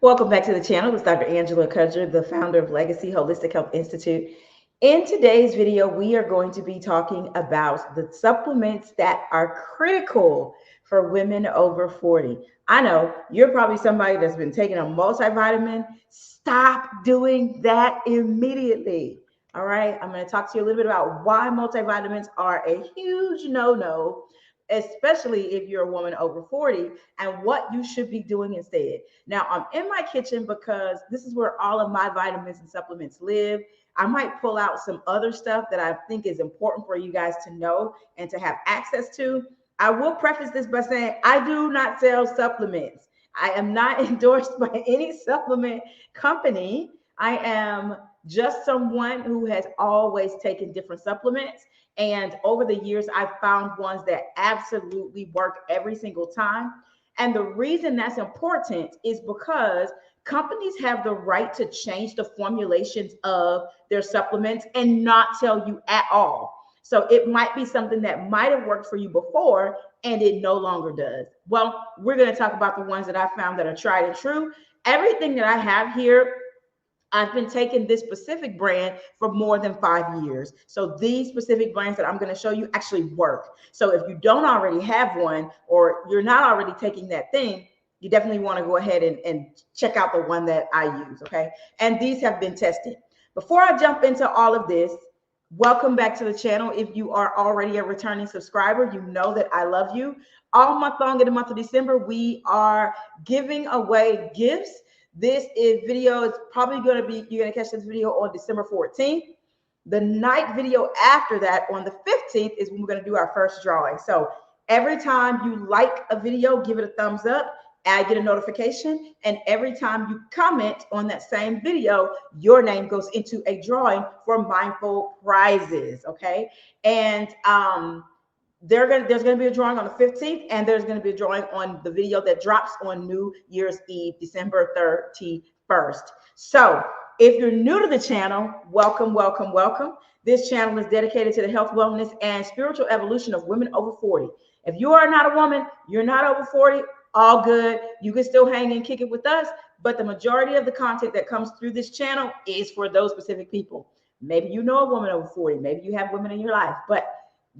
Welcome back to the channel. It's Dr. Angela Kudger, the founder of Legacy Holistic Health Institute. In today's video, we are going to be talking about the supplements that are critical for women over 40. I know you're probably somebody that's been taking a multivitamin. Stop doing that immediately. All right. I'm going to talk to you a little bit about why multivitamins are a huge no-no, especially if you're a woman over 40, and what you should be doing instead. Now, I'm in my kitchen because this is where all of my vitamins and supplements live. I might pull out some other stuff that I think is important for you guys to know and to have access to. I will preface this by saying I do not sell supplements. I am not endorsed by any supplement company. I am just someone who has always taken different supplements. And over the years, I've found ones that absolutely work every single time. And the reason that's important is because companies have the right to change the formulations of their supplements and not tell you at all. So it might be something that might have worked for you before and it no longer does. Well, we're going to talk about the ones that I found that are tried and true. Everything that I have here, I've been taking this specific brand for more than 5 years. So these specific brands that I'm going to show you actually work. So if you don't already have one or you're not already taking that thing, you definitely want to go ahead and check out the one that I use. Okay. And these have been tested. Before I jump into all of this, welcome back to the channel. If you are already a returning subscriber, you know that I love you. All month long in the month of December, we are giving away gifts. This video is probably going to be, you're going to catch this video on December 14th. The night video after that on the 15th is when we're going to do our first drawing. So every time you like a video, give it a thumbs up. I get a notification. And every time you comment on that same video, your name goes into a drawing for Mindful prizes. Okay. And, there's going to be a drawing on the 15th, and there's going to be a drawing on the video that drops on New Year's Eve, December 31st. So if you're new to the channel, welcome, welcome, welcome. This channel is dedicated to the health, wellness, and spiritual evolution of women over 40. If you are not a woman, you're not over 40, all good. You can still hang and kick it with us, but the majority of the content that comes through this channel is for those specific people. Maybe you know a woman over 40. Maybe you have women in your life, but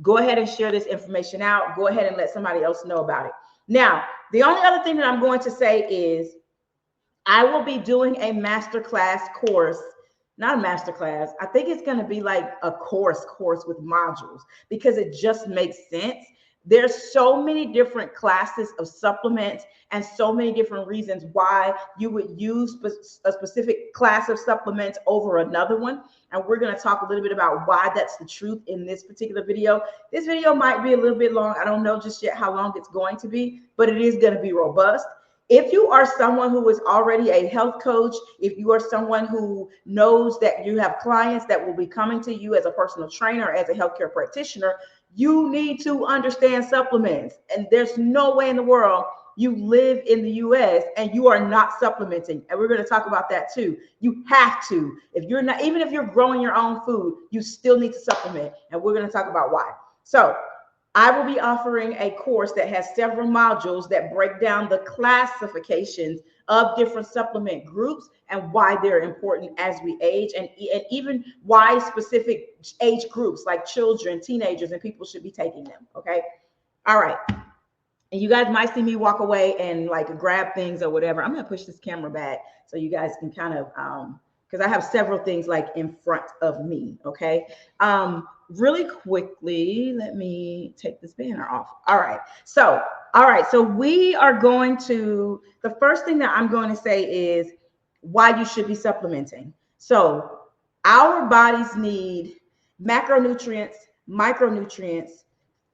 go ahead and share this information out. Go ahead and let somebody else know about it. Now, the only other thing that I'm going to say is I will be doing a masterclass course, not a masterclass. I think it's going to be like a course with modules because it just makes sense. There's so many different classes of supplements and so many different reasons why you would use a specific class of supplements over another one. And we're going to talk a little bit about why that's the truth in this particular video. This video might be a little bit long. I don't know just yet how long it's going to be, but it is going to be robust. If you are someone who is already a health coach, if you are someone who knows that you have clients that will be coming to you as a personal trainer, as a healthcare practitioner, you need to understand supplements. And there's no way in the world you live in the US and you are not supplementing. And we're going to talk about that too. You have to. If you're not, even if you're growing your own food, you still need to supplement. And we're going to talk about why. So I will be offering a course that has several modules that break down the classifications of different supplement groups and why they're important as we age, and even why specific age groups like children, teenagers, and people should be taking them. Okay. All right. And you guys might see me walk away and like grab things or whatever. I'm going to push this camera back so you guys can kind of, because I have several things like in front of me. Okay. Really quickly, let me take this banner off. All right. So we are going to, the first thing that I'm going to say is why you should be supplementing. So our bodies need macronutrients, micronutrients,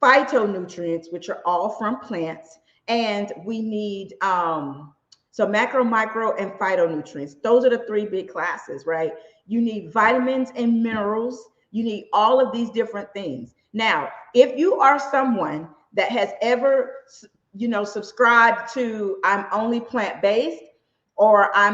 phytonutrients, which are all from plants, and we need so macro, micro, and phytonutrients. Those are the three big classes, right? You need vitamins and minerals. You need all of these different things. Now, if you are someone that has ever, subscribed to I'm only plant-based, or I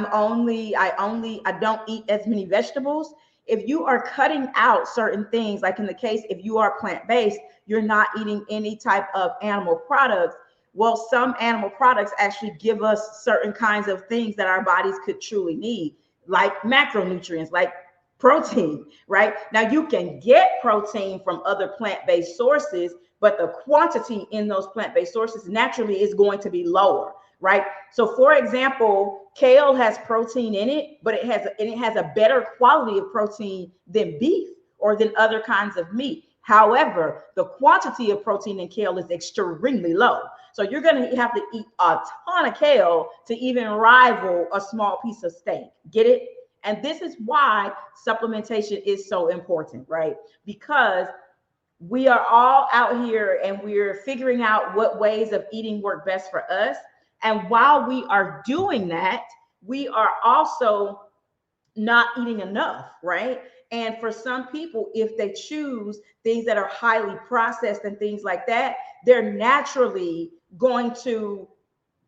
don't eat as many vegetables. If you are cutting out certain things, like in the case, if you are plant-based, you're not eating any type of animal products, Well, some animal products actually give us certain kinds of things that our bodies could truly need, like macronutrients, like protein, right? Now, you can get protein from other plant-based sources, but the quantity in those plant-based sources naturally is going to be lower, right? So, for example, kale has protein in it, but it has a better quality of protein than beef or than other kinds of meat. However, the quantity of protein in kale is extremely low. So you're going to have to eat a ton of kale to even rival a small piece of steak. Get it? And this is why supplementation is so important, right? Because we are all out here and we're figuring out what ways of eating work best for us. And while we are doing that, we are also not eating enough, right? And for some people, if they choose things that are highly processed and things like that, they're naturally going to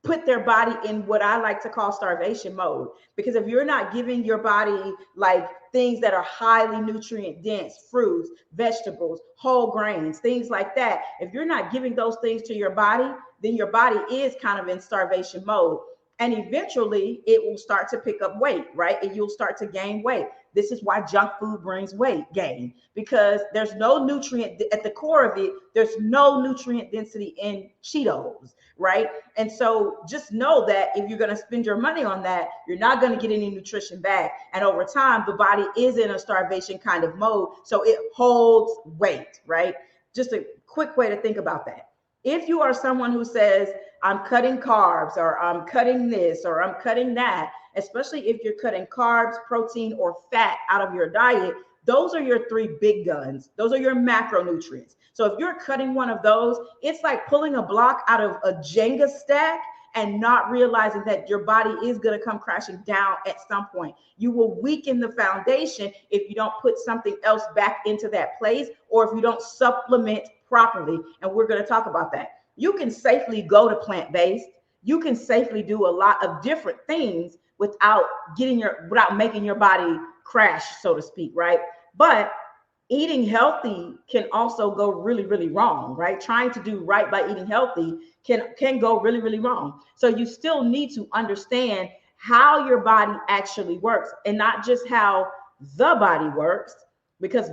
put their body in what I like to call starvation mode. Because if you're not giving your body like things that are highly nutrient dense, fruits, vegetables, whole grains, things like that, if you're not giving those things to your body, then your body is kind of in starvation mode. And eventually it will start to pick up weight, right? And you'll start to gain weight. This is why junk food brings weight gain, because there's no nutrient at the core of it. There's no nutrient density in Cheetos, right? And so just know that if you're going to spend your money on that, you're not going to get any nutrition back. And over time, the body is in a starvation kind of mode. So it holds weight, right? Just a quick way to think about that. If you are someone who says, I'm cutting carbs, or I'm cutting this, or I'm cutting that, especially if you're cutting carbs, protein, or fat out of your diet, those are your three big guns. Those are your macronutrients. So if you're cutting one of those, it's like pulling a block out of a Jenga stack and not realizing that your body is going to come crashing down at some point. You will weaken the foundation if you don't put something else back into that place, or if you don't supplement properly. And we're going to talk about that. You can safely go to plant-based. You can safely do a lot of different things without making your body crash, so to speak, right? But eating healthy can also go really, really wrong, right? Trying to do right by eating healthy can go really, really wrong. So you still need to understand how your body actually works, and not just how the body works, because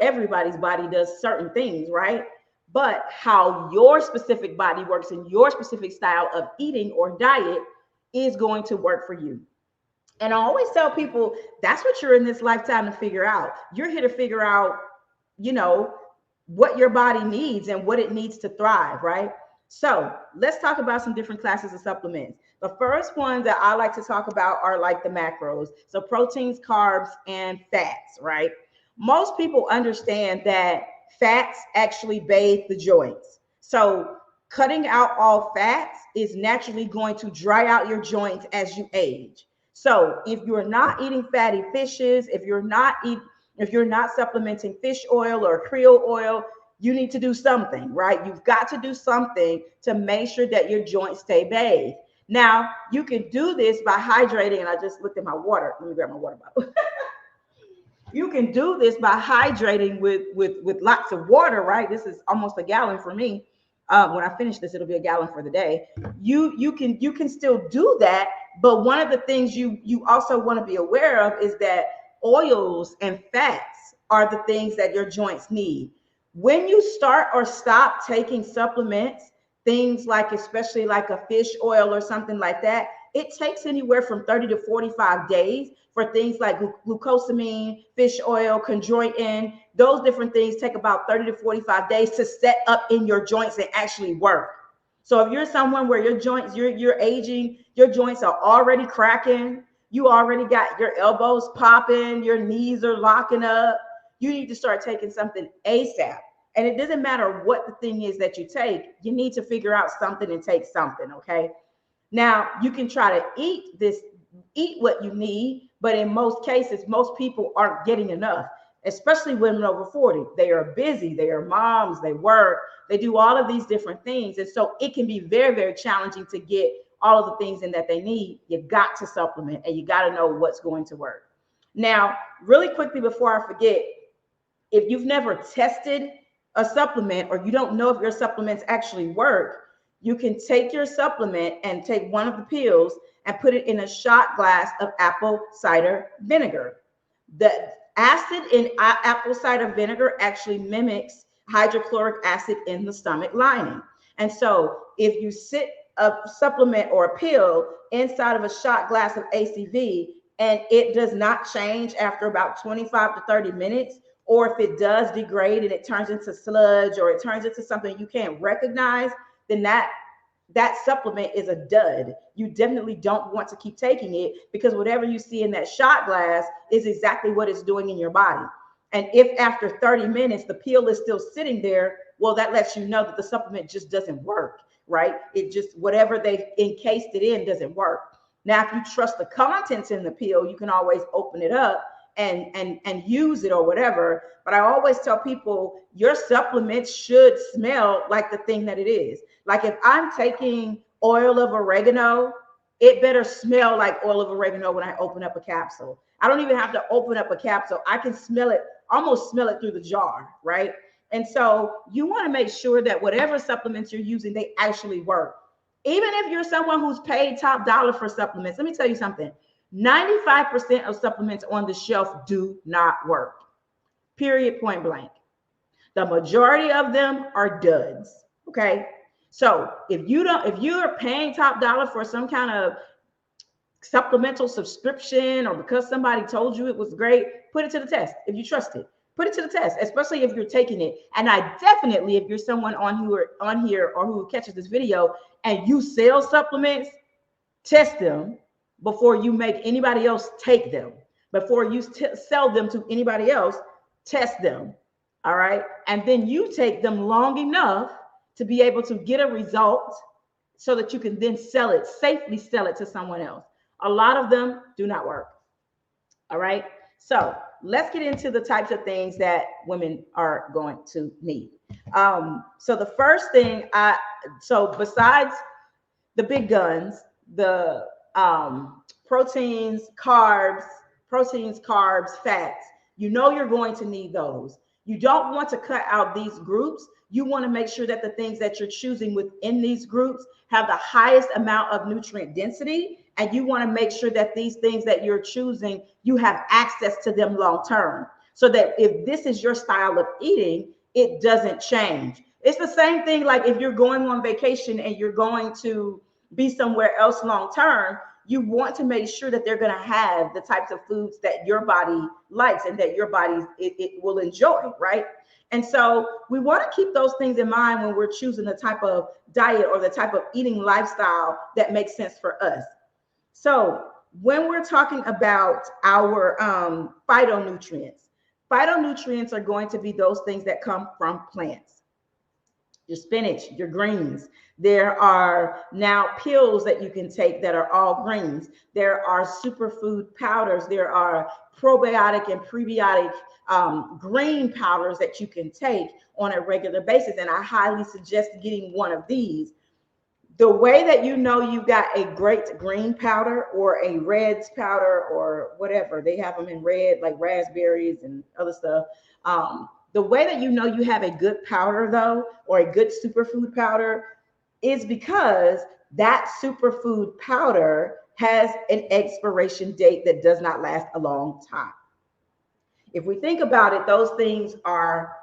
everybody's body does certain things, right? But how your specific body works and your specific style of eating or diet is going to work for you. And I always tell people that's what you're in this lifetime to figure out. You're here to figure out, what your body needs and what it needs to thrive, right? So let's talk about some different classes of supplements. The first ones that I like to talk about are like the macros. So proteins, carbs, and fats, right? Most people understand that fats actually bathe the joints. So cutting out all fats is naturally going to dry out your joints as you age. So if you're not eating fatty fishes, if you're not supplementing fish oil or krill oil, you need to do something, right? You've got to do something to make sure that your joints stay bathed. Now, you can do this by hydrating, and I just looked at my water. Let me grab my water bottle. You can do this by hydrating with lots of water, right? This is almost a gallon for me. When I finish this, it'll be a gallon for the day. You can still do that, but one of the things you also want to be aware of is that oils and fats are the things that your joints need. When you start or stop taking supplements, things like, especially like a fish oil or something like that, it takes anywhere from 30 to 45 days for things like glucosamine, fish oil, chondroitin. Those different things take about 30 to 45 days to set up in your joints and actually work. So if you're someone where your joints, you're aging, your joints are already cracking, you already got your elbows popping, your knees are locking up, you need to start taking something ASAP. And it doesn't matter what the thing is that you take, you need to figure out something and take something, okay? Now, you can try to eat what you need, but in most cases, most people aren't getting enough, especially women over 40. They are busy, they are moms, they work, they do all of these different things. And so it can be very, very challenging to get all of the things in that they need. You got to supplement, and you got to know what's going to work. Now, really quickly before I forget, if you've never tested a supplement, or you don't know if your supplements actually work, You can take your supplement and take one of the pills and put it in a shot glass of apple cider vinegar. The acid in apple cider vinegar actually mimics hydrochloric acid in the stomach lining. And so if you sit a supplement or a pill inside of a shot glass of ACV and it does not change after about 25 to 30 minutes, or if it does degrade and it turns into sludge or it turns into something you can't recognize, then that supplement is a dud. You definitely don't want to keep taking it, because whatever you see in that shot glass is exactly what it's doing in your body. And if after 30 minutes the pill is still sitting there, well, that lets you know that the supplement just doesn't work, right? It just, whatever they've encased it in doesn't work. Now, if you trust the contents in the pill, you can always open it up and use it or whatever. But I always tell people your supplements should smell like the thing that it is. Like if I'm taking oil of oregano, it better smell like oil of oregano when I open up a capsule. I don't even have to open up a capsule. I can smell it, almost smell it through the jar, right? And so you want to make sure that whatever supplements you're using, they actually work. Even if you're someone who's paid top dollar for supplements, let me tell you something. 95% of supplements on the shelf do not work. Period, point blank. The majority of them are duds. Okay. So if you're paying top dollar for some kind of supplemental subscription, or because somebody told you it was great, put it to the test. If you trust it, put it to the test, especially if you're taking it. And I definitely, if you're someone on here or who catches this video and you sell supplements, test them before you make anybody else take them. Before you sell them to anybody else, test them. All right. And then you take them long enough to be able to get a result so that you can then safely sell it to someone else. A lot of them do not work. All right. So let's get into the types of things that women are going to need. So the first thing so besides the big guns, the proteins, carbs, fats, you're going to need those. You don't want to cut out these groups. You want to make sure that the things that you're choosing within these groups have the highest amount of nutrient density. And you want to make sure that these things that you're choosing, you have access to them long term, so that if this is your style of eating, it doesn't change. It's the same thing like if you're going on vacation and you're going to be somewhere else long term, you want to make sure that they're going to have the types of foods that your body likes and that your body it will enjoy, right? And so we want to keep those things in mind when we're choosing the type of diet or the type of eating lifestyle that makes sense for us. So when we're talking about our phytonutrients are going to be those things that come from plants. Your spinach, your greens. There are now pills that you can take that are all greens. There are superfood powders. There are probiotic and prebiotic green powders that you can take on a regular basis. And I highly suggest getting one of these. The way that you got a great green powder or a reds powder or whatever, they have them in red, like raspberries and other stuff. The way that you have a good powder, though, or a good superfood powder, is because that superfood powder has an expiration date that does not last a long time. If we think about it, those things are,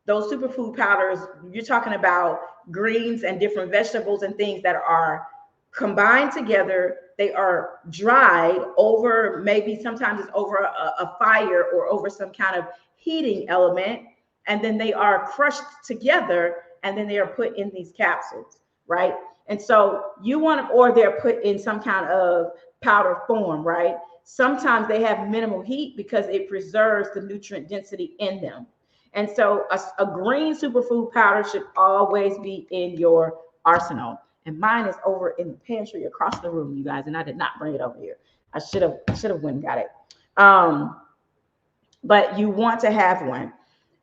those superfood powders, you're talking about greens and different vegetables and things that are combined together. They are dried over, maybe sometimes it's over a fire or over some kind of heating element, and then they are crushed together and then they are put in these capsules, right? And so you want to, or they're put in some kind of powder form, right? Sometimes they have minimal heat because it preserves the nutrient density in them. And so a green superfood powder should always be in your arsenal. And mine is over in the pantry across the room, you guys, and I did not bring it over here. I should have went and got it. But you want to have one.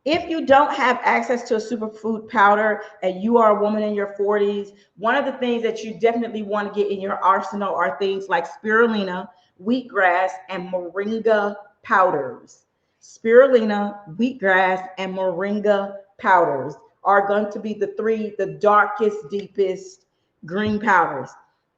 If you don't have access to a superfood powder and you are a woman in your 40s, one of the things that you definitely want to get in your arsenal are things like spirulina, wheatgrass, and moringa powders. Spirulina, wheatgrass, and moringa powders are going to be the darkest, deepest green powders.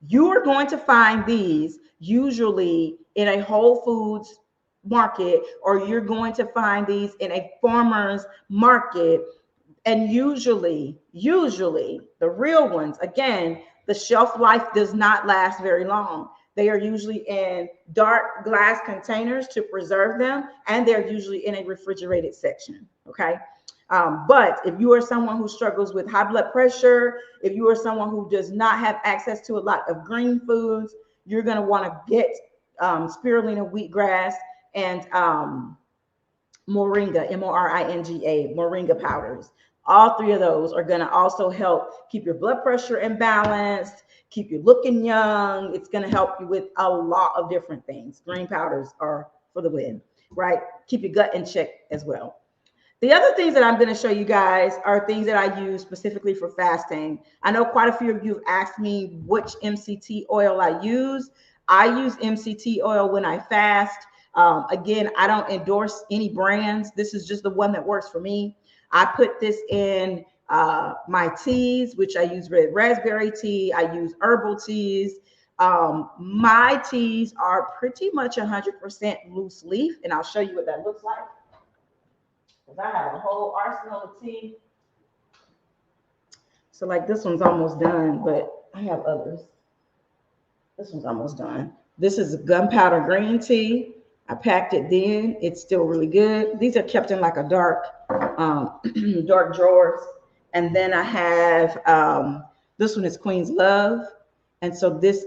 You are going to find these usually in a Whole Foods market, or you're going to find these in a farmer's market. And usually the real ones, again, the shelf life does not last very long. They are usually in dark glass containers to preserve them, and they're usually in a refrigerated section. Okay. But if you are someone who struggles with high blood pressure, if you are someone who does not have access to a lot of green foods, you're going to want to get spirulina, wheatgrass, and moringa, moringa, moringa powders. All three of those are going to also help keep your blood pressure in balance, keep you looking young. It's going to help you with a lot of different things. Green powders are for the win, right? Keep your gut in check as well. The other things that I'm going to show you guys are things that I use specifically for fasting. I know quite a few of you have asked me which MCT oil I use. I use MCT oil when I fast. Again, I don't endorse any brands. This is just the one that works for me. I put this in my teas, which I use red raspberry tea. I use herbal teas. My teas are pretty much 100% loose leaf, and I'll show you what that looks like. Because I have a whole arsenal of tea. So like this one's almost done, but I have others. This one's almost done. This is gunpowder green tea. I packed it then. It's still really good. These are kept in like a dark drawers. And then I have this one is Queen's Love. And so this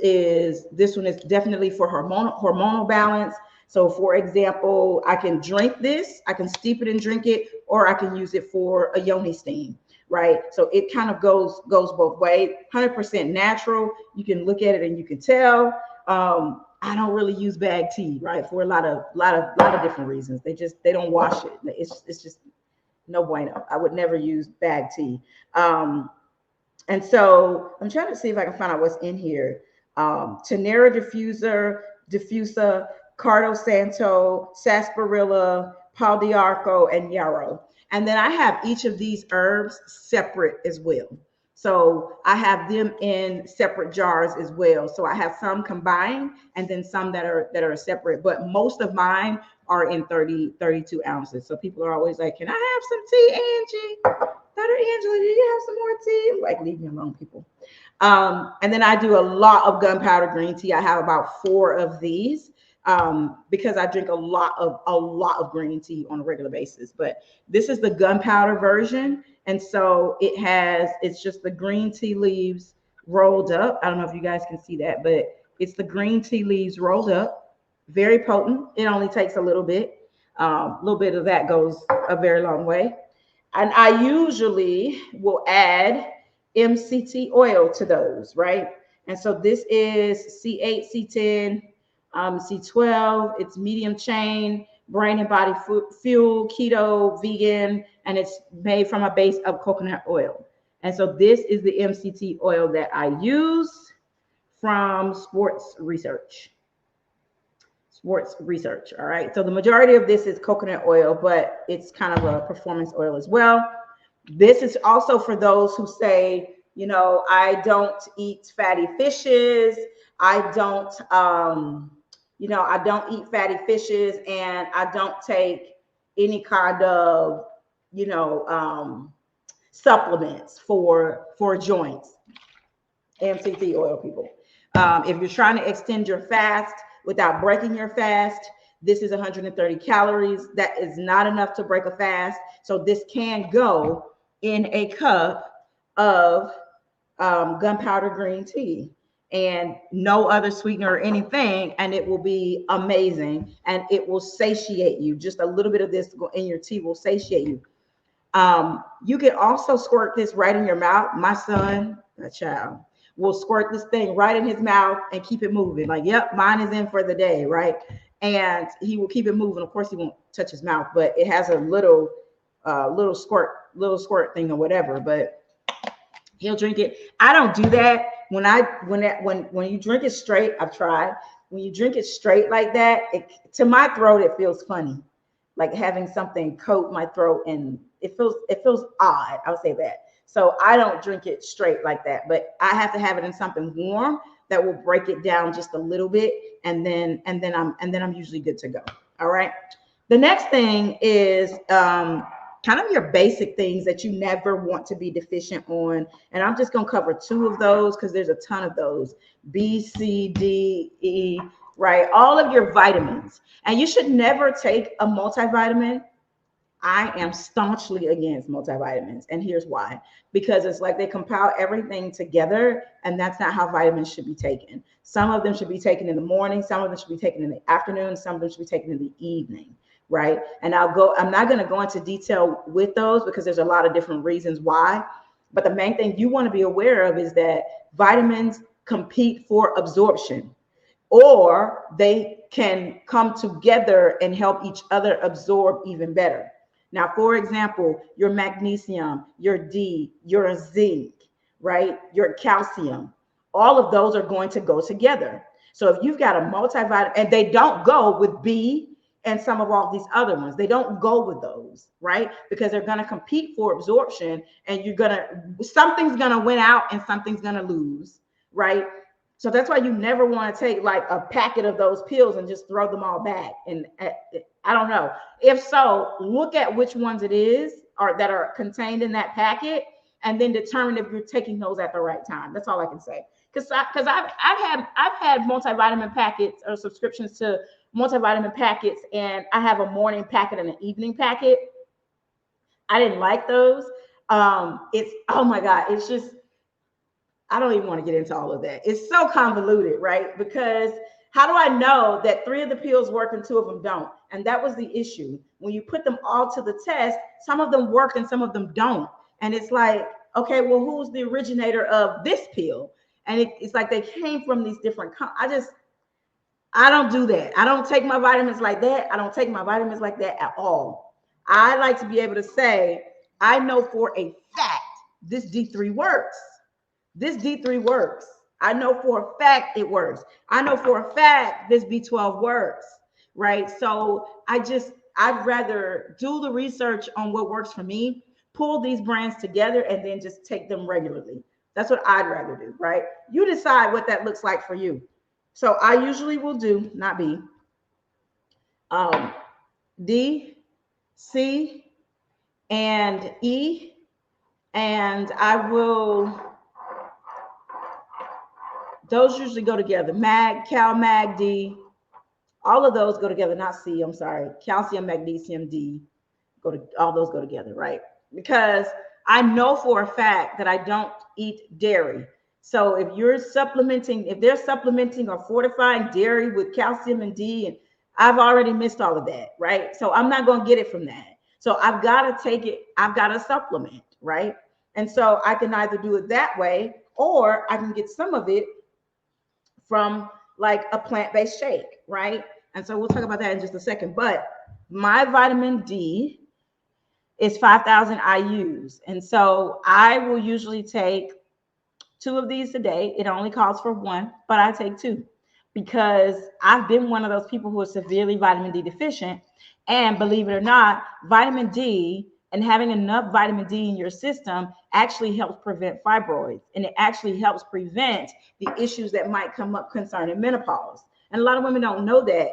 one is definitely for hormonal balance. So for example, I can drink this, I can steep it and drink it, or I can use it for a yoni steam, right? So it kind of goes both ways. 100% natural. You can look at it and you can tell. I don't really use bag tea, right? For a lot of different reasons. They don't wash it. It's just no bueno. I would never use bag tea. And so I'm trying to see if I can find out what's in here. Tenera diffusa, Cardo Santo, sarsaparilla, pau d'arco, and yarrow. And then I have each of these herbs separate as well. So I have them in separate jars as well. So I have some combined and then some that are separate, but most of mine are in 32 ounces. So people are always like, can I have some tea, Angie? Dr. Angela, do you have some more tea? I'm like, leave me alone, people. And then I do a lot of gunpowder green tea. I have about 4 of these because I drink a lot of green tea on a regular basis. But this is the gunpowder version. And so it's just the green tea leaves rolled up. I don't know if you guys can see that, but it's the green tea leaves rolled up. Very potent. It only takes a little bit. A little bit of that goes a very long way. And I usually will add MCT oil to those, right? And so this is C8, C10, C12. It's medium chain, brain and body fuel, keto, vegan, and it's made from a base of coconut oil. And so this is the MCT oil that I use from Sports Research. All right. So the majority of this is coconut oil, but it's kind of a performance oil as well. This is also for those who say, I don't eat fatty fishes. I don't eat fatty fishes, and I don't take any kind of, supplements for joints. MCT oil, people. If you're trying to extend your fast without breaking your fast, this is 130 calories. That is not enough to break a fast. So this can go in a cup of gunpowder green tea and no other sweetener or anything, and it will be amazing, and it will satiate you. Just a little bit of this in your tea will satiate you. You can also squirt this right in your mouth. My son, a child, will squirt this thing right in his mouth and keep it moving. Like, yep, mine is in for the day, right? And he will keep it moving. Of course, he won't touch his mouth, but it has a little squirt thing or whatever. But he'll drink it. I don't do that. When you drink it straight, I've tried. When you drink it straight like that, to my throat, it feels funny, like having something coat my throat and it feels odd. I'll say that. So I don't drink it straight like that, but I have to have it in something warm that will break it down just a little bit, and then I'm usually good to go. All right. The next thing is kind of your basic things that you never want to be deficient on. And I'm just going to cover two of those because there's a ton of those. B, C, D, E, right? All of your vitamins. And you should never take a multivitamin. I am staunchly against multivitamins. And here's why. Because it's like they compile everything together, and that's not how vitamins should be taken. Some of them should be taken in the morning. Some of them should be taken in the afternoon. Some of them should be taken in the evening. Right. And I'm not going to go into detail with those because there's a lot of different reasons why. But the main thing you want to be aware of is that vitamins compete for absorption, or they can come together and help each other absorb even better. Now, for example, your magnesium, your D, your zinc, right? Your calcium, all of those are going to go together. So if you've got a multivitamin, and they don't go with B and some of all these other ones, they don't go with those, right? Because they're going to compete for absorption, and something's going to win out and something's going to lose, right? So that's why you never want to take like a packet of those pills and just throw them all back. And I don't know. If so, look at which ones it is or that are contained in that packet, and then determine if you're taking those at the right time. That's all I can say. Because I've had multivitamin packets or subscriptions to multivitamin packets, and I have a morning packet and an evening packet. I didn't like those. It's, oh my God, it's just, I don't even want to get into all of that. It's so convoluted, right? Because how do I know that 3 of the pills work and 2 of them don't? And that was the issue. When you put them all to the test, some of them work and some of them don't. And it's like, okay, well, who's the originator of this pill? And it's like they came from these different, I don't do that. I don't take my vitamins like that. I don't take my vitamins like that at all. I like to be able to say, I know for a fact this D3 works. This D3 works. I know for a fact it works. I know for a fact this B12 works, right? So I'd rather do the research on what works for me, pull these brands together, and then just take them regularly. That's what I'd rather do, right? You decide what that looks like for you. So I usually will do, not B, D, C, and E, and I will, those usually go together. Mag, Cal, Mag, D, all of those go together, not C, I'm sorry. Calcium, magnesium, D, all those go together, right? Because I know for a fact that I don't eat dairy. So if they're supplementing or fortifying dairy with calcium and D, and I've already missed all of that, right? So I'm not going to get it from that. So I've got to take it, I've got to supplement, right? And so I can either do it that way, or I can get some of it from like a plant-based shake, right? And so we'll talk about that in just a second. But my vitamin D is 5,000 IUs. And so I will usually take 2 of these a day. It only calls for 1, but I take 2 because I've been one of those people who are severely vitamin D deficient. And believe it or not, vitamin D and having enough vitamin D in your system actually helps prevent fibroids, and it actually helps prevent the issues that might come up concerning menopause. And a lot of women don't know that,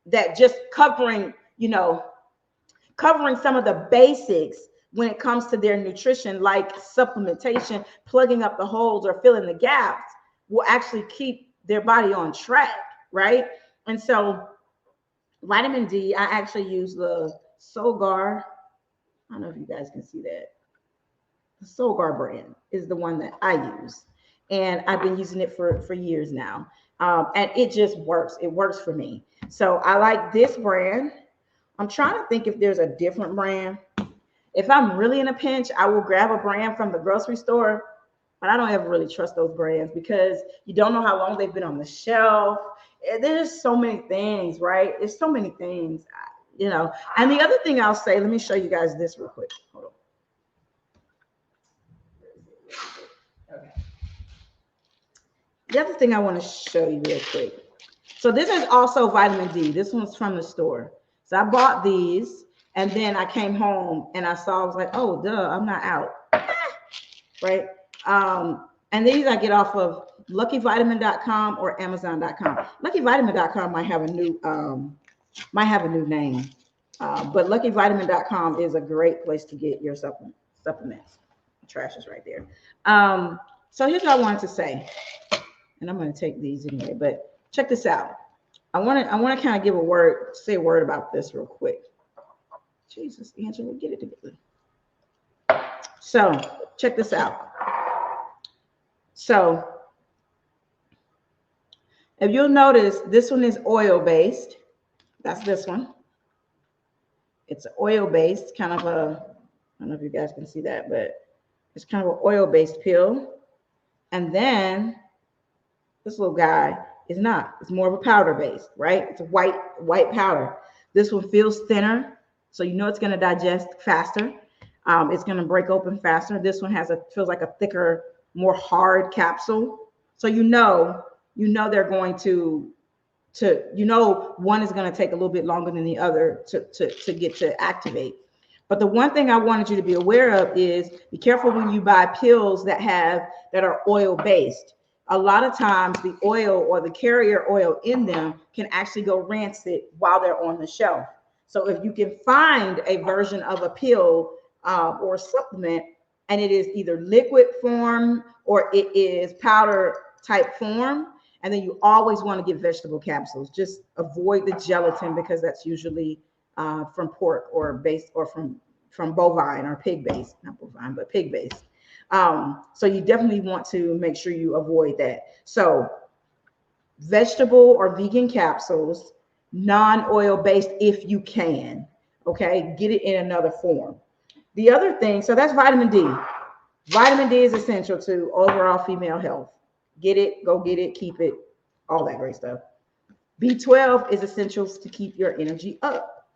that just covering some of the basics when it comes to their nutrition, like supplementation, plugging up the holes or filling the gaps, will actually keep their body on track, right? And so vitamin D, I actually use the Solgar. I don't know if you guys can see that. The Solgar brand is the one that I use. And I've been using it for years now. And it just works. It works for me. So I like this brand. I'm trying to think if there's a different brand. If I'm really in a pinch, I will grab a brand from the grocery store, but I don't ever really trust those brands because you don't know how long they've been on the shelf. There's so many things, right? There's so many things, And the other thing I'll say, let me show you guys this real quick. Hold on. Okay. The other thing I want to show you real quick. So this is also vitamin D. This one's from the store. So I bought these. And then I came home and I saw, I was like, oh, duh, I'm not out. Right. And these I get off of luckyvitamin.com or amazon.com. Luckyvitamin.com might have a new name. But luckyvitamin.com is a great place to get your supplements. Trash is right there. So here's what I wanted to say, and I'm going to take these anyway. But check this out. I want to kind of say a word about this real quick. Jesus, Angela, get it together. So check this out. So if you'll notice, this one is oil-based. That's this one. It's oil-based, kind of a, I don't know if you guys can see that, but it's kind of an oil-based pill. And then this little guy is not. It's more of a powder-based, right? It's a white powder. This one feels thinner, so you know it's going to digest faster. It's going to break open faster. This one feels like a thicker, more hard capsule. So you know they're going to one is going to take a little bit longer than the other to get to activate. But the one thing I wanted you to be aware of is be careful when you buy pills that are oil based. A lot of times the oil or the carrier oil in them can actually go rancid while they're on the shelf. So if you can find a version of a pill or supplement, and it is either liquid form or it is powder type form, and then you always want to get vegetable capsules. Just avoid the gelatin because that's usually from pork or from bovine or pig based, not bovine, but pig based. So you definitely want to make sure you avoid that. So vegetable or vegan capsules, non-oil based if you can, okay? Get it in another form. The other thing, so that's vitamin D. Vitamin D is essential to overall female health. Get it, go get it, keep it, all that great stuff. B12 is essential to keep your energy up.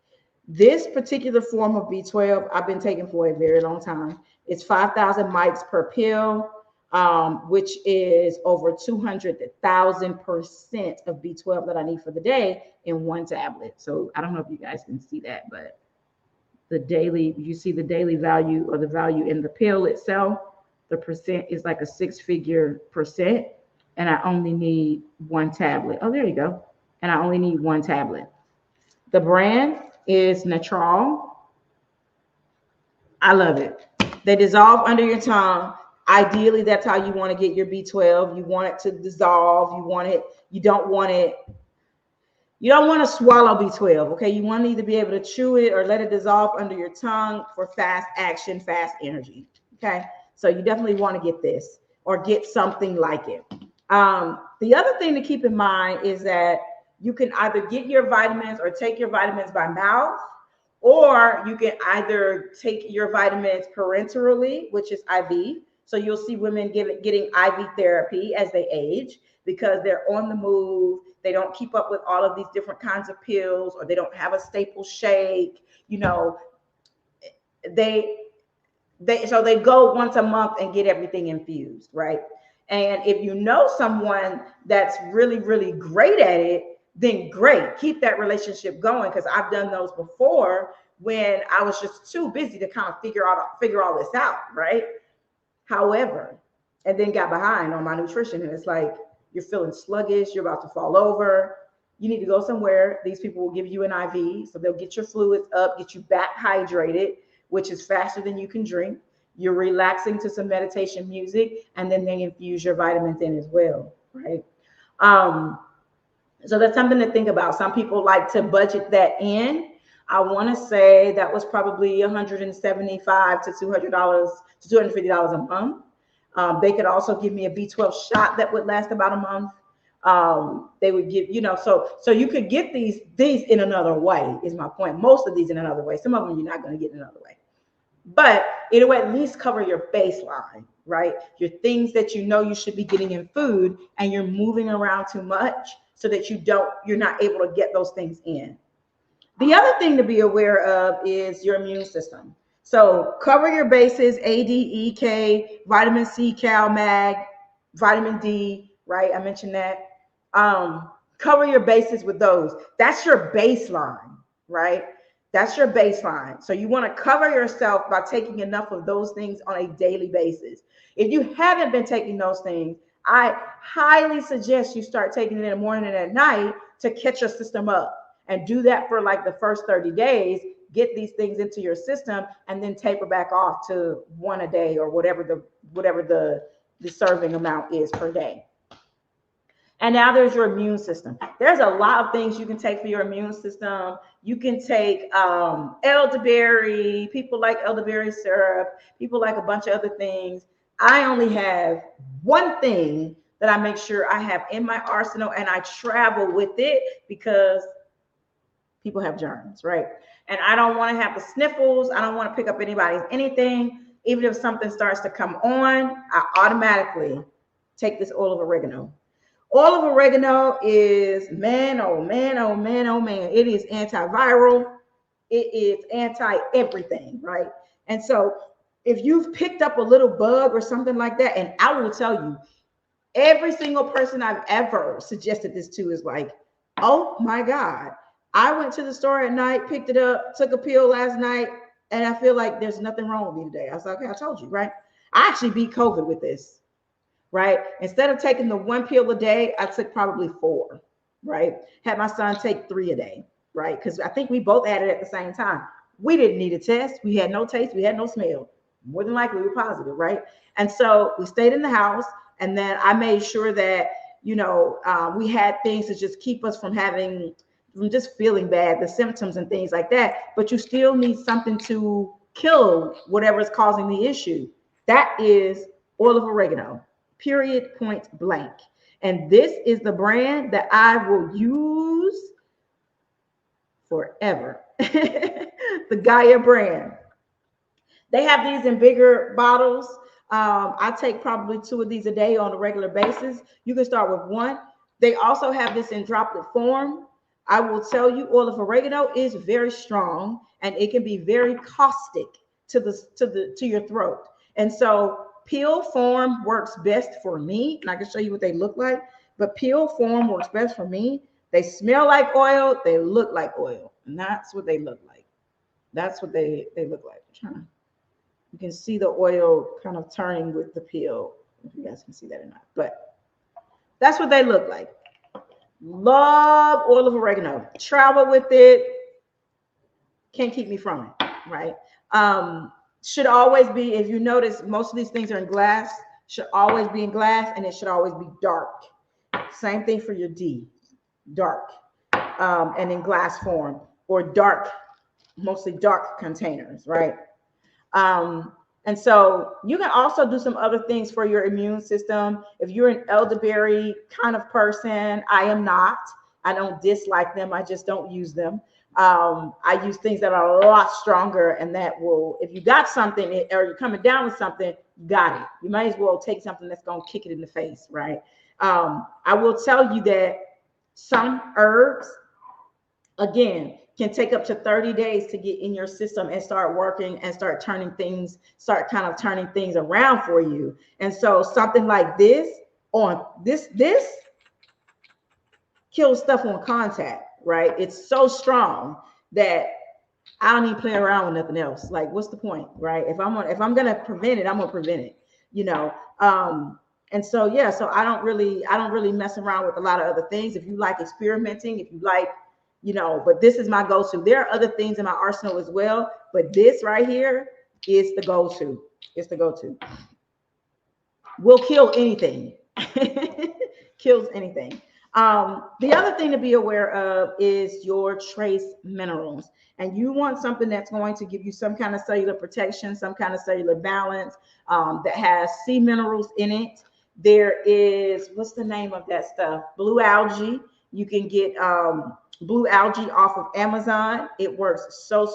This particular form of B12 I've been taking for a very long time. It's 5,000 mics per pill, which is over 200,000% of B12 that I need for the day in one tablet. So I don't know if you guys can see that, but you see the daily value or the value in the pill itself, the percent is like a 6-figure percent, and I only need one tablet. Oh, there you go. And I only need one tablet. The brand is Natural. I love it. They dissolve under your tongue. Ideally, that's how you want to get your B12. You want it to dissolve. You don't want to swallow B12, okay? You want to either be able to chew it or let it dissolve under your tongue for fast action, fast energy, okay? So you definitely want to get this or get something like it. The other thing to keep in mind is that you can either get your vitamins or take your vitamins by mouth, or you can either take your vitamins parenterally, which is IV. So you'll see women getting IV therapy as they age because they're on the move. They don't keep up with all of these different kinds of pills, or they don't have a staple shake. So they go once a month and get everything infused, right? And if you know someone that's really, really great at it, then great, keep that relationship going. Because I've done those before when I was just too busy to kind of figure all this out, right? However, and then got behind on my nutrition, and it's like you're feeling sluggish, you're about to fall over. You need to go somewhere. These people will give you an IV, so they'll get your fluids up, get you back hydrated, which is faster than you can drink. You're relaxing to some meditation music, and then they infuse your vitamins in as well, right? So that's something to think about. Some people like to budget that in. I want to say that was probably $175 to $200 to $250 a month. They could also give me a B12 shot that would last about a month. They would give, so you could get these in another way, is my point. Most of these in another way. Some of them you're not going to get in another way. But it will at least cover your baseline, right? Your things that you should be getting in food, and you're moving around too much so that you're not able to get those things in. The other thing to be aware of is your immune system. So cover your bases: A, D, E, K, vitamin C, Cal, Mag, vitamin D, right? I mentioned that. Cover your bases with those. That's your baseline, right? That's your baseline. So you want to cover yourself by taking enough of those things on a daily basis. If you haven't been taking those things, I highly suggest you start taking it in the morning and at night to catch your system up, and do that for like the first 30 days. Get these things into your system and then taper back off to one a day, or whatever the serving amount is per day. And now there's your immune system. There's a lot of things you can take for your immune system. You can take elderberry. People like elderberry syrup. People like a bunch of other things. I only have one thing that I make sure I have in my arsenal, and I travel with it because people have germs, right? And I don't want to have the sniffles. I don't want to pick up anybody's anything. Even if something starts to come on, I automatically take this oil of oregano. Oil of oregano is, man, oh man, oh man, oh man. It is antiviral. It is anti-everything, right? And so if you've picked up a little bug or something like that, and I will tell you, every single person I've ever suggested this to is like, oh my God, I went to the store at night, picked it up, took a pill last night, and I feel like there's nothing wrong with me today. I was like, okay, I told you, right? I actually beat COVID with this, right? Instead of taking the one pill a day, I took probably 4, right? Had my son take 3 a day, right? Because I think we both had it at the same time. We didn't need a test. We had no taste. We had no smell. More than likely, we were positive, right? And so we stayed in the house, and then I made sure that, we had things to just keep us from just feeling bad, the symptoms and things like that. But you still need something to kill whatever is causing the issue. That is oil of oregano, period, point blank. And this is the brand that I will use forever. The Gaia brand. They have these in bigger bottles. I take probably 2 of these a day on a regular basis. You can start with 1. They also have this in droplet form. I will tell you, oil of oregano is very strong, and it can be very caustic to your throat. And so pill form works best for me, and I can show you what they look like. But pill form works best for me. They smell like oil. They look like oil, and that's what they look like. That's what they look like. You can see the oil kind of turning with the pill. If you guys can see that or not, but that's what they look like. Love oil of oregano. Travel with it. Can't keep me from it, right? Should always be, if you notice, most of these things are in glass. Should always be in glass, and it should always be dark. Same thing for your D, dark, and in glass form, or dark, mostly dark containers, right? And so you can also do some other things for your immune system. If you're an elderberry kind of person, I am not. I don't dislike them. I just don't use them. I use things that are a lot stronger, and that will, if you got something or you're coming down with something, you got it. You might as well take something that's going to kick it in the face, right? I will tell you that some herbs, again, can take up to 30 days to get in your system and start working and start kind of turning things around for you. And so something like this kills stuff on contact, right? It's so strong that I don't even play around with nothing else. Like, what's the point, right? If I'm gonna prevent it, I'm gonna prevent it, And so yeah, so I don't really mess around with a lot of other things. If you like experimenting, if you like, but this is my go-to. There are other things in my arsenal as well, but this right here is the go-to. It's the go-to. Will kill anything. Kills anything. The other thing to be aware of is your trace minerals. And you want something that's going to give you some kind of cellular protection, some kind of cellular balance, that has sea minerals in it. There is, what's the name of that stuff? Blue algae. You can get blue algae off of Amazon. It works so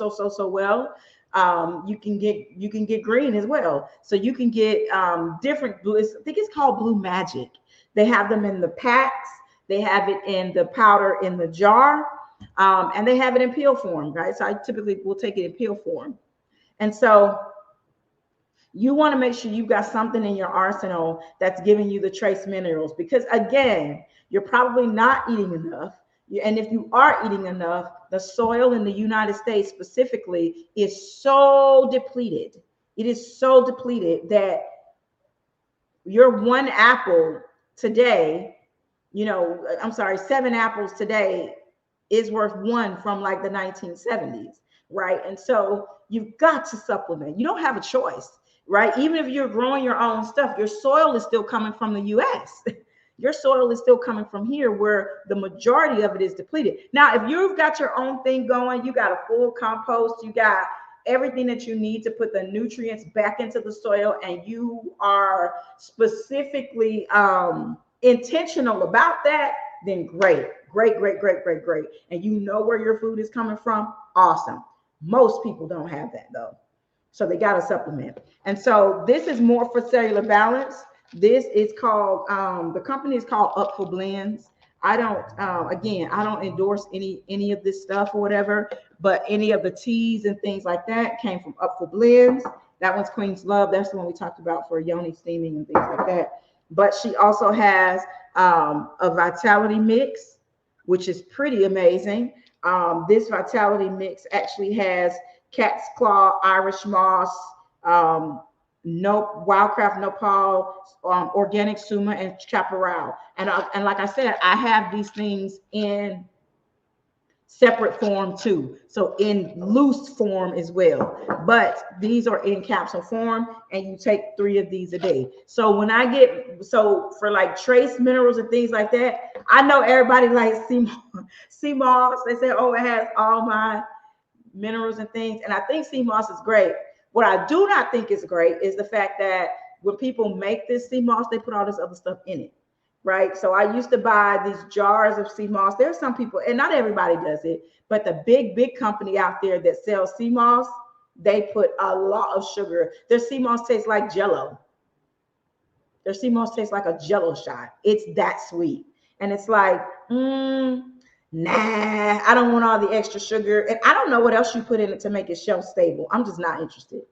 well. You can get green as well. So you can get different blues. I think it's called Blue Magic. They have them in the packs. They have it in the powder in the jar, and they have it in pill form, right? So I typically will take it in pill form. And so you want to make sure you've got something in your arsenal that's giving you the trace minerals, because again, you're probably not eating enough. And if you are eating enough, the soil in the United States specifically is so depleted. It is so depleted that your one apple today, I'm sorry, 7 apples today is worth one from like the 1970s, right? And so you've got to supplement. You don't have a choice, right? Even if you're growing your own stuff, your soil is still coming from the US. Your soil is still coming from here where the majority of it is depleted. Now, if you've got your own thing going, you got a full compost, you got everything that you need to put the nutrients back into the soil, and you are specifically intentional about that, then great. And you know where your food is coming from, awesome. Most people don't have that though, so they got to supplement. And so this is more for cellular balance. This is called the company is called Up for Blends. I don't again, I don't endorse any of this stuff or whatever, but any of the teas and things like that came from Up for Blends. That one's Queen's Love. That's the one we talked about for yoni steaming and things like that. But she also has a vitality mix, which is pretty amazing. This vitality mix actually has cat's claw, Irish moss, no wildcraft nopal, organic suma, and chaparral. And like I said, I have these things in separate form too, so in loose form as well, but these are in capsule form, and you take 3 of these a day. So when I get, so for like trace minerals and things like that, I know everybody likes sea moss. They say, oh, it has all my minerals and things, and I think sea moss is great. What I do not think is great is the fact that when people make this sea moss, they put all this other stuff in it, right? So I used to buy these jars of sea moss. There's some people, and not everybody does it, but the big company out there that sells sea moss, they put a lot of sugar. Their sea moss tastes like Jello. Their sea moss tastes like a Jello shot. It's that sweet. And it's like, nah, I don't want all the extra sugar. And I don't know what else you put in it to make it shelf stable. I'm just not interested.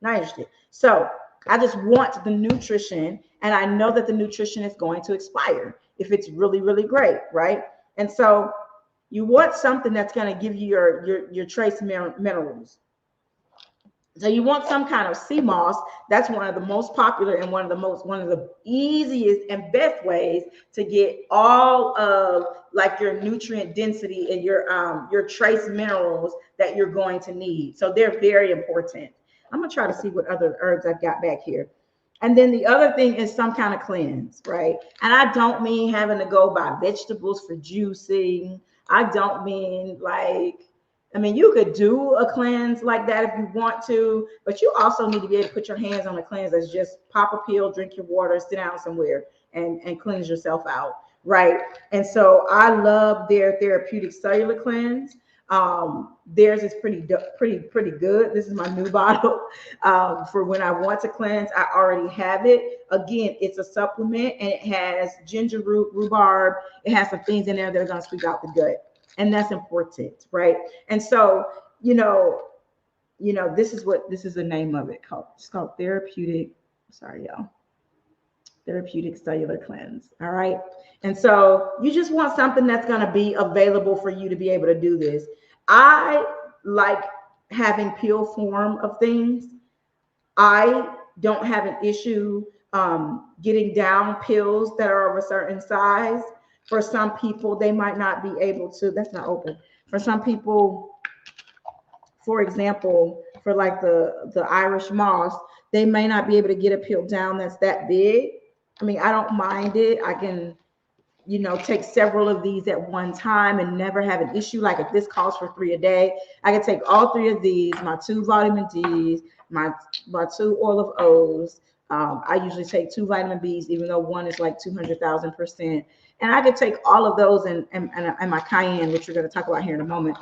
Not interested. So I just want the nutrition, and I know that the nutrition is going to expire if it's really, really great, right? And so you want something that's going to give you your trace minerals. So you want some kind of sea moss. That's one of the most popular and one of the easiest and best ways to get all of like your nutrient density and your trace minerals that you're going to need. So they're very important. I'm gonna try to see what other herbs I've got back here. And then the other thing is some kind of cleanse, right? And I don't mean having to go buy vegetables for juicing. I don't mean like, I mean, you could do a cleanse like that if you want to, but you also need to be able to put your hands on a cleanse that's just pop a pill, drink your water, sit down somewhere and cleanse yourself out, right? And so I love their therapeutic cellular cleanse. Theirs is pretty good. This is my new bottle for when I want to cleanse. I already have it. Again, it's a supplement, and it has ginger root, rhubarb. It has some things in there that are going to sweep out the gut. And that's important, right? And so, this is the name of it called. It's called therapeutic. Sorry, y'all. Therapeutic cellular cleanse. All right. And so you just want something that's going to be available for you to be able to do this. I like having pill form of things. I don't have an issue getting down pills that are of a certain size. For some people, they might not be able to. That's not open. For some people, for example, for like the Irish moss, they may not be able to get a pill down that's that big. I mean, I don't mind it. I can, take several of these at one time and never have an issue. Like if this calls for 3 a day, I can take all 3 of these, my 2 vitamin Ds, my 2 olive O's. I usually take 2 vitamin Bs, even though one is like 200,000%. And I can take all of those and my cayenne, which we're going to talk about here in a moment.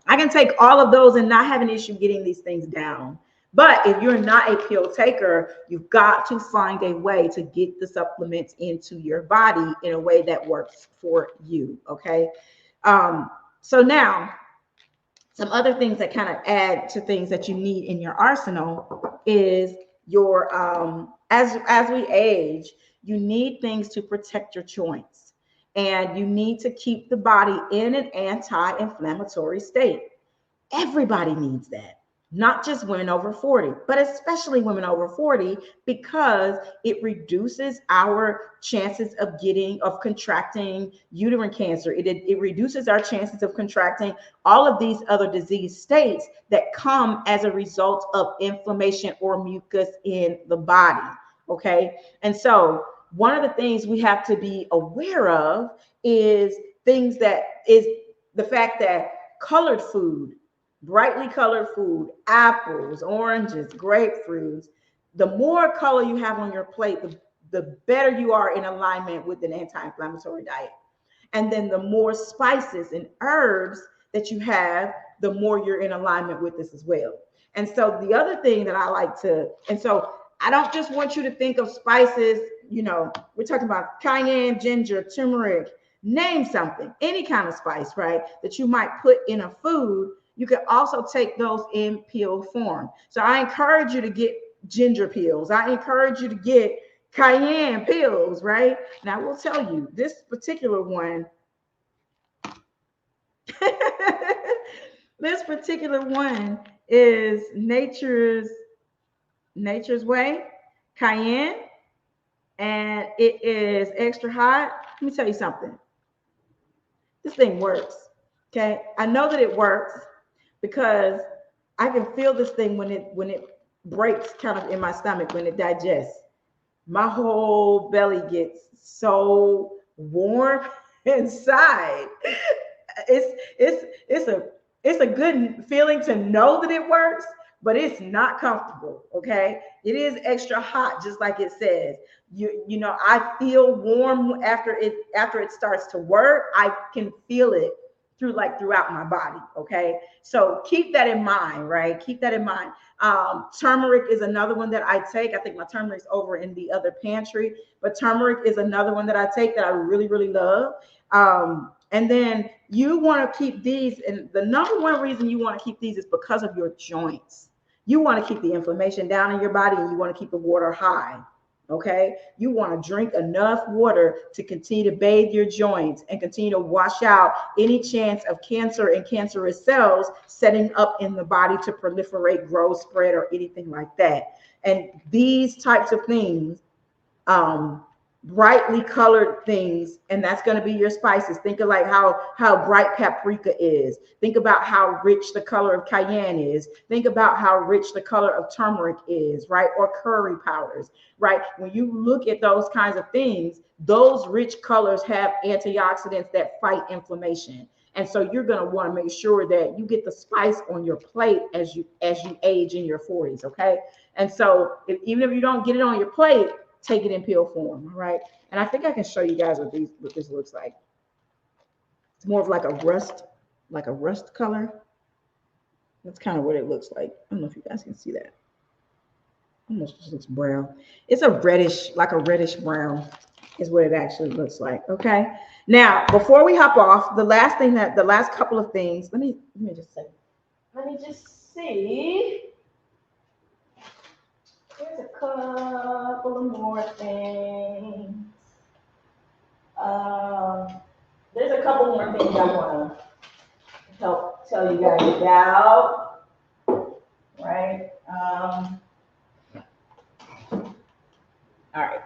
I can take all of those and not have an issue getting these things down. But if you're not a pill taker, you've got to find a way to get the supplements into your body in a way that works for you. Okay. So now some other things that kind of add to things that you need in your arsenal is your, as we age, you need things to protect your joints. and you need to keep the body in an anti-inflammatory state. Everybody needs that, not just women over 40, but especially women over 40, because it reduces our chances of contracting uterine cancer. It reduces our chances of contracting all of these other disease states that come as a result of inflammation or mucus in the body. Okay. And so one of the things we have to be aware of is the fact that colored food, brightly colored food, apples, oranges, grapefruits, the more color you have on your plate, the better you are in alignment with an anti-inflammatory diet. And then the more spices and herbs that you have, the more you're in alignment with this as well. And so the other thing that I like to, and so I don't just want you to think of spices, we're talking about cayenne, ginger, turmeric, name something, any kind of spice, right, that you might put in a food. You can also take those in peel form. So I encourage you to get ginger peels. I encourage you to get cayenne peels, right? Now I will tell you, this particular one, this particular one is Nature's Way cayenne, and it is extra hot. Let me tell you something. This thing works. Okay, I know that it works because I can feel this thing when it breaks kind of in my stomach, when it digests. My whole belly gets so warm inside. It's a good feeling to know that it works, but it's not comfortable. Okay, it is extra hot, just like it says. I feel warm after it starts to work. I can feel it throughout my body. Okay, so keep that in mind, right? Keep that in mind. Turmeric is another one that I take. I think my turmeric's over in the other pantry, but turmeric is another one that I take that I really, really love. And then you want to keep these, and the number one reason you want to keep these is because of your joints. You want to keep the inflammation down in your body, and you want to keep the water high. Okay, you want to drink enough water to continue to bathe your joints and continue to wash out any chance of cancer and cancerous cells setting up in the body to proliferate, grow, spread, or anything like that. And these types of things, brightly colored things, and that's going to be your spices. Think of like how bright paprika is. Think about how rich the color of cayenne is. Think about how rich the color of turmeric is, right? Or curry powders, right? When you look at those kinds of things, those rich colors have antioxidants that fight inflammation. And so you're going to want to make sure that you get the spice on your plate as you age in your 40s, okay? And so even if you don't get it on your plate, take it in peel form, all right? And I think I can show you guys what this looks like. It's more of like a rust color. That's kind of what it looks like. I don't know if you guys can see that. Almost just looks brown. It's a reddish brown is what it actually looks like. Okay. Now, before we hop off, the last couple of things, let me just say. Let me just see. There's a couple of more things. There's a couple more things I want to help tell you guys about, right? All right.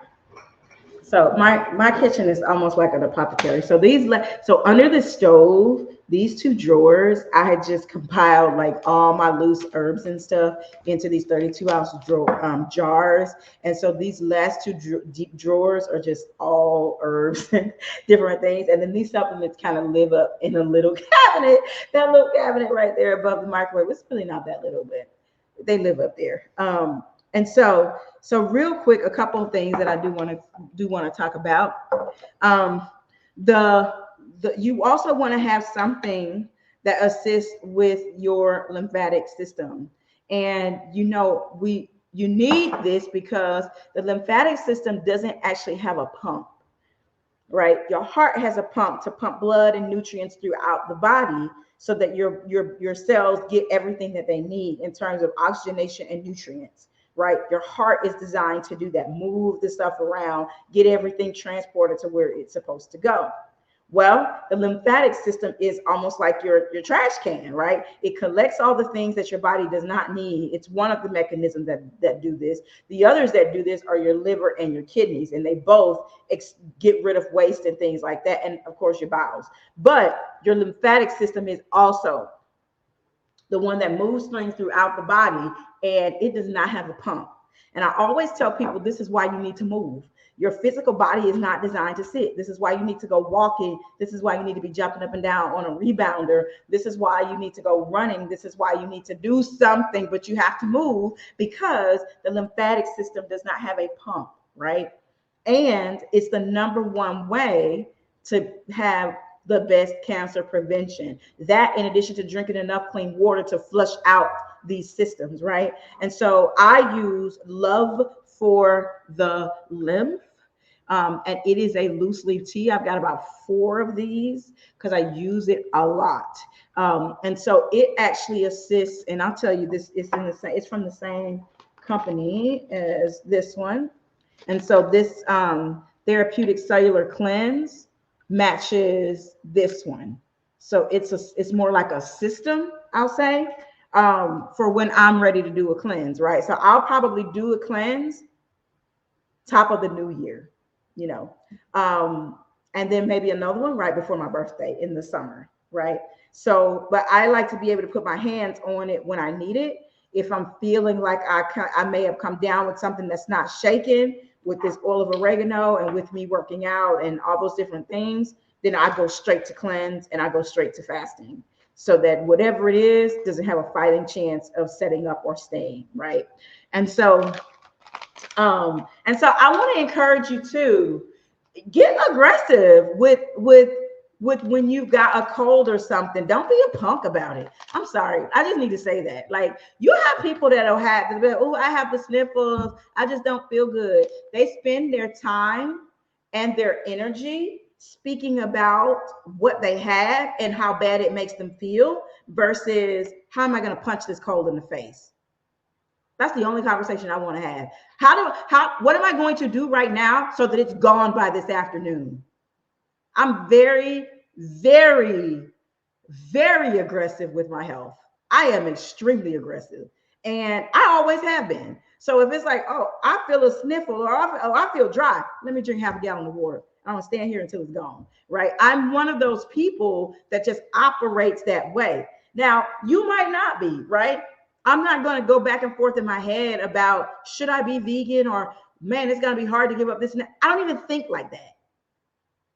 So my kitchen is almost like an apothecary. So under the stove, these two drawers, I had just compiled like all my loose herbs and stuff into these 32-ounce jars. And so these last two deep drawers are just all herbs and different things. And then these supplements kind of live up in a little cabinet, that little cabinet right there above the microwave. It's really not that little, but they live up there. And so real quick, a couple of things that I do want to talk about. You also want to have something that assists with your lymphatic system. And you need this because the lymphatic system doesn't actually have a pump, right? Your heart has a pump to pump blood and nutrients throughout the body so that your cells get everything that they need in terms of oxygenation and nutrients. Right? Your heart is designed to do that, move the stuff around, get everything transported to where it's supposed to go. Well, the lymphatic system is almost like your trash can, right? It collects all the things that your body does not need. It's one of the mechanisms that do this. The others that do this are your liver and your kidneys, and they both get rid of waste and things like that, and of course your bowels. But your lymphatic system is also the one that moves things throughout the body, and it does not have a pump. And I always tell people this is why you need to move. Your physical body is not designed to sit. This is why you need to go walking. This is why you need to be jumping up and down on a rebounder. This is why you need to go running. This is why you need to do something, but you have to move because the lymphatic system does not have a pump, right? And it's the number one way to have the best cancer prevention. That, in addition to drinking enough clean water to flush out these systems, right? And so I use Love for the Lymph. And it is a loose leaf tea. I've got about 4 of these because I use it a lot. And so it actually assists, and I'll tell you this, it's from the same company as this one. And so this therapeutic cellular cleanse matches this one. So it's more like a system, I'll say, for when I'm ready to do a cleanse, right? So I'll probably do a cleanse top of the new year, and then maybe another one right before my birthday in the summer, right? So, but I like to be able to put my hands on it when I need it. If I'm feeling like I may have come down with something that's not shaken, with this oil of oregano and with me working out and all those different things, then I go straight to cleanse and I go straight to fasting, so that whatever it is doesn't have a fighting chance of setting up or staying, right? And so I want to encourage you to get aggressive with when you've got a cold or something. Don't be a punk about it. I'm sorry. I just need to say that. Like, you have people that'll have, oh, I have the sniffles. I just don't feel good. They spend their time and their energy speaking about what they have and how bad it makes them feel versus how am I going to punch this cold in the face? That's the only conversation I want to have. What am I going to do right now so that it's gone by this afternoon? I'm very, very, very aggressive with my health. I am extremely aggressive, and I always have been. So if it's like, oh, I feel a sniffle or I feel dry, let me drink half a gallon of water. I don't stand here until it's gone, right? I'm one of those people that just operates that way. Now, you might not be, right? I'm not going to go back and forth in my head about should I be vegan or, man, it's going to be hard to give up this and that. I don't even think like that.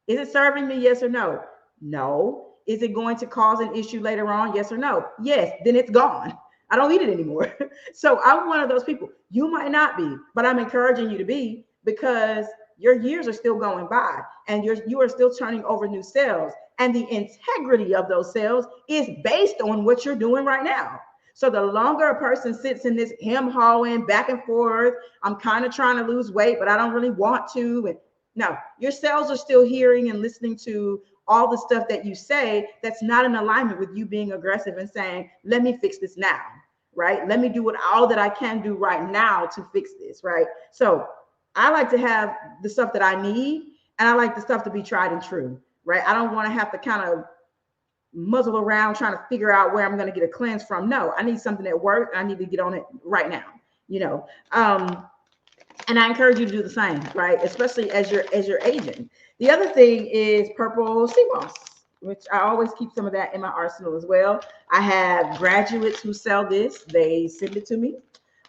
Is it serving me? Yes or no? No. Is it going to cause an issue later on? Yes or no? Yes. Then it's gone. I don't need it anymore. So I'm one of those people. You might not be, but I'm encouraging you to be, because your years are still going by and you are still turning over new cells. And the integrity of those cells is based on what you're doing right now. So the longer a person sits in this hem-hawing back and forth, I'm kind of trying to lose weight, but I don't really want to. And no, your cells are still hearing and listening to all the stuff that you say that's not in alignment with you being aggressive and saying, let me fix this now, right? Let me do all that I can do right now to fix this, right? So I like to have the stuff that I need, and I like the stuff to be tried and true, right? I don't want to have to kind of muzzle around trying to figure out where I'm going to get a cleanse from. No, I need something that works. I need to get on it right now, and I encourage you to do the same, right? Especially as you're aging. The other thing is purple sea moss, which I always keep some of that in my arsenal as well. I have graduates who sell this. They send it to me.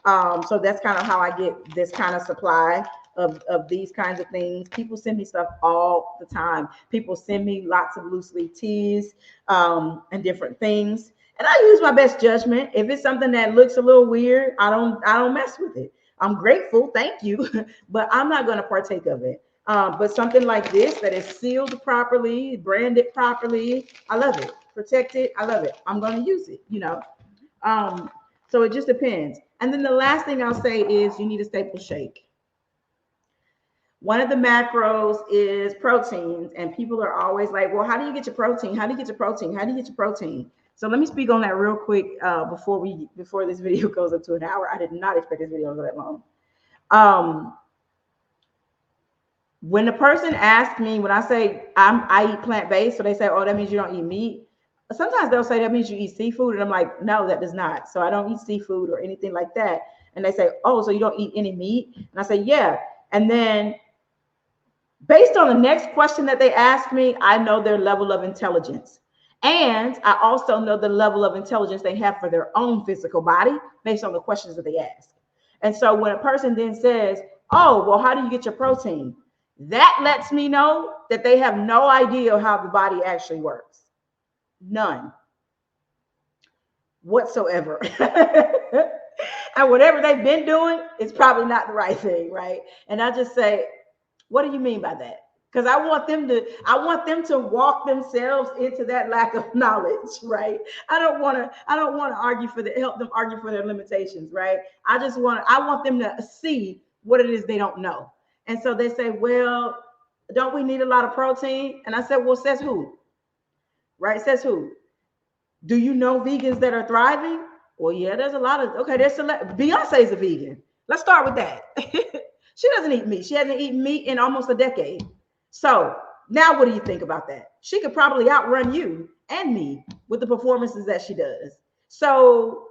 So that's kind of how I get this kind of supply of these kinds of things. People send me stuff all the time. People send me lots of loose leaf teas and different things. And I use my best judgment. If it's something that looks a little weird, I don't mess with it. I'm grateful, thank you, but I'm not going to partake of it. But something like this that is sealed properly, branded properly, I love it. Protect it, I love it. I'm going to use it, So it just depends. And then the last thing I'll say is you need a staple shake. One of the macros is proteins, and people are always like, well, how do you get your protein? How do you get your protein? How do you get your protein? So let me speak on that real quick before this video goes up to an hour. I did not expect this video to go that long. When the person asks me, when I say I eat plant-based, so they say, oh, that means you don't eat meat. Sometimes they'll say that means you eat seafood. And I'm like, no, that does not. So I don't eat seafood or anything like that. And they say, oh, so you don't eat any meat? And I say, yeah. And then based on the next question that they ask me, I know their level of intelligence. And I also know the level of intelligence they have for their own physical body based on the questions that they ask. And so when a person then says, oh, well, how do you get your protein? That lets me know that they have no idea how the body actually works. None whatsoever. And whatever they've been doing is probably not the right thing, right? And I just say, what do you mean by that? Because I want them to walk themselves into that lack of knowledge, right? I don't want to help them argue for their limitations, right? I want them to see what it is they don't know. And so they say, well, don't we need a lot of protein? And I said, well, says who? Right? Says who? Do you know vegans that are thriving? Well, yeah, there's a lot of, okay, Beyonce's a vegan. Let's start with that. She doesn't eat meat. She hasn't eaten meat in almost a decade. So now what do you think about that? She could probably outrun you and me with the performances that she does. So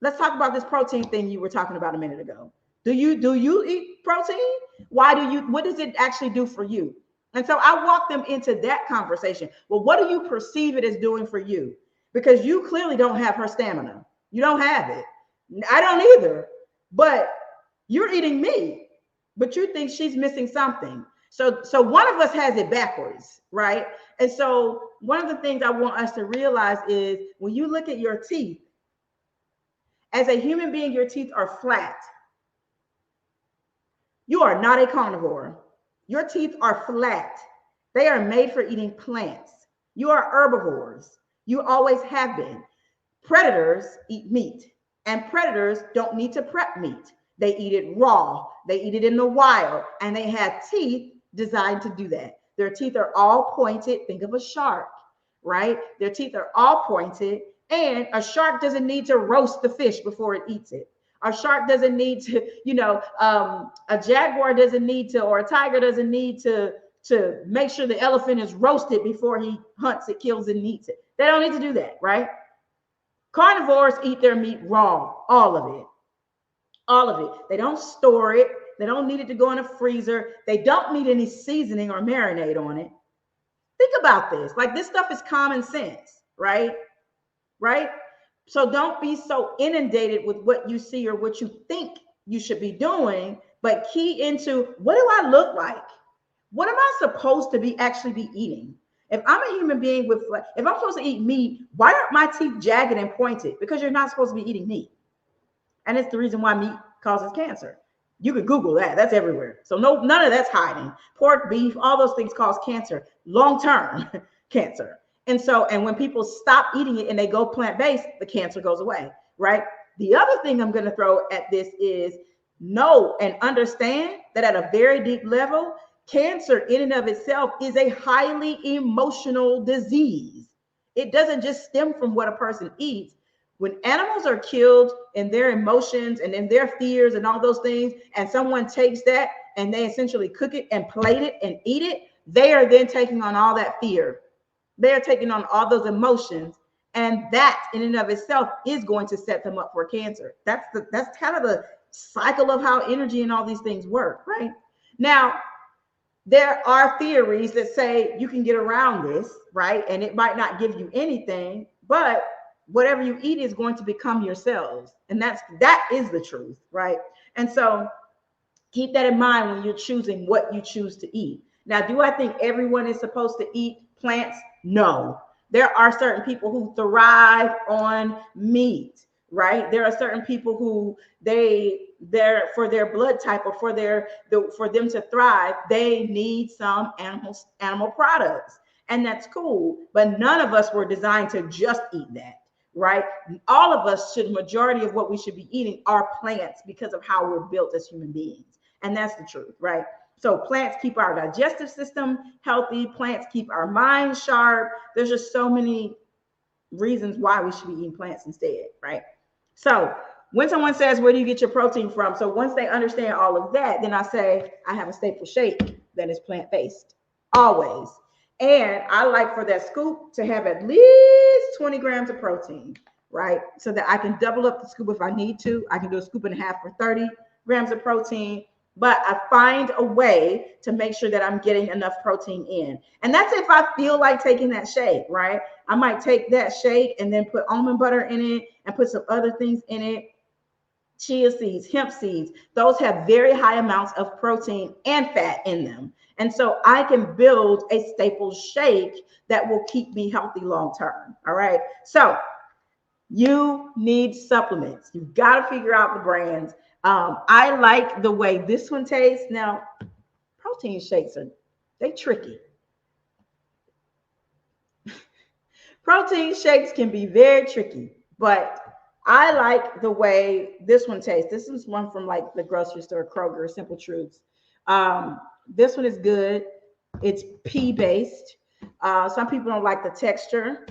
let's talk about this protein thing you were talking about a minute ago. Do you eat protein? What does it actually do for you? And so I walk them into that conversation. Well, what do you perceive it as doing for you? Because you clearly don't have her stamina. You don't have it. I don't either. But you're eating meat, but you think she's missing something. So one of us has it backwards, right? And so one of the things I want us to realize is when you look at your teeth, as a human being, your teeth are flat. You are not a carnivore. Your teeth are flat. They are made for eating plants. You are herbivores. You always have been. Predators eat meat, and predators don't need to prep meat. They eat it raw. They eat it in the wild, and they have teeth designed to do that. Their teeth are all pointed. Think of a shark, right? Their teeth are all pointed, and a shark doesn't need to roast the fish before it eats it. A shark doesn't need to, a jaguar doesn't need to, or a tiger doesn't need to make sure the elephant is roasted before he hunts it, kills it, and eats it. They don't need to do that, right? Carnivores eat their meat raw, all of it. All of it. They don't store it. They don't need it to go in a freezer. They don't need any seasoning or marinade on it. Think about this. Like, this stuff is common sense, right? Right? So don't be so inundated with what you see or what you think you should be doing, but key into, what do I look like? What am I supposed to actually be eating? If I'm a human being if I'm supposed to eat meat, why aren't my teeth jagged and pointed? Because you're not supposed to be eating meat. And it's the reason why meat causes cancer. You can Google that. That's everywhere. So none of that's hiding. Pork, beef, all those things cause cancer, long-term cancer. And when people stop eating it and they go plant-based, the cancer goes away, right? The other thing I'm going to throw at this is know and understand that at a very deep level, cancer in and of itself is a highly emotional disease. It doesn't just stem from what a person eats. When animals are killed in their emotions and in their fears and all those things, and someone takes that and they essentially cook it and plate it and eat it, they are then taking on all that fear. They're taking on all those emotions, and that in and of itself is going to set them up for cancer. That's kind of the cycle of how energy and all these things work, right? Now, there are theories that say you can get around this, right? And it might not give you anything, but whatever you eat is going to become yourselves. And that is the truth, right? And so keep that in mind when you're choosing what you choose to eat. Now, do I think everyone is supposed to eat plants? No. There are certain people who thrive on meat, right? There are certain people who for their blood type or for them to thrive, they need some animal products. And that's cool. But none of us were designed to just eat that, right? All of us majority of what we should be eating are plants because of how we're built as human beings. And that's the truth, right? So plants keep our digestive system healthy. Plants keep our mind sharp. There's just so many reasons why we should be eating plants instead, right? So when someone says, where do you get your protein from? So once they understand all of that, then I say, I have a staple shake that is plant-based, always. And I like for that scoop to have at least 20 grams of protein, right? So that I can double up the scoop if I need to. I can do a scoop and a half for 30 grams of protein, but I find a way to make sure that I'm getting enough protein in. And that's if I feel like taking that shake, right? I might take that shake and then put almond butter in it and put some other things in it. Chia seeds, hemp seeds, those have very high amounts of protein and fat in them. And so I can build a staple shake that will keep me healthy long term. All right. So you need supplements. You've got to figure out the brands. I like the way this one tastes. Now, protein shakes they tricky. Protein shakes can be very tricky, but I like the way this one tastes. This is one from like the grocery store, Kroger, Simple Truths. This one is good. It's pea based. Some people don't like the texture.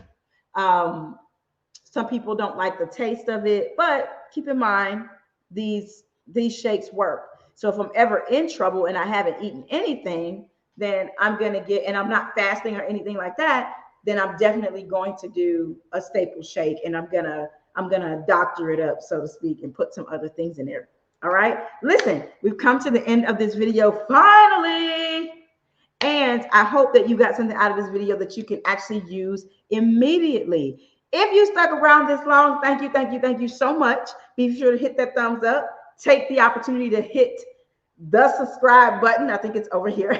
Some people don't like the taste of it, but keep in mind these shakes work. So if I'm ever in trouble and I haven't eaten anything, then I'm gonna get, and I'm not fasting or anything like that, then I'm definitely going to do a staple shake, and I'm gonna doctor it up, so to speak, and put some other things in there. All right. Listen, we've come to the end of this video finally. And I hope that you got something out of this video that you can actually use immediately. If you stuck around this long, thank you so much. Be sure to hit that thumbs up. Take the opportunity to hit the subscribe button. I think it's over here.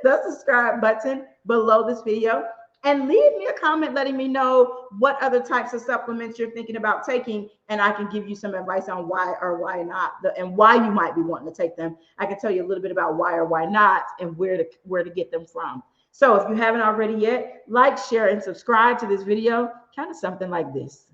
The subscribe button below this video. And leave me a comment letting me know what other types of supplements you're thinking about taking, and I can give you some advice on why or why not, and why you might be wanting to take them. I can tell you a little bit about why or why not, and where to get them from. So if you haven't already yet, like, share, and subscribe to this video, kind of something like this.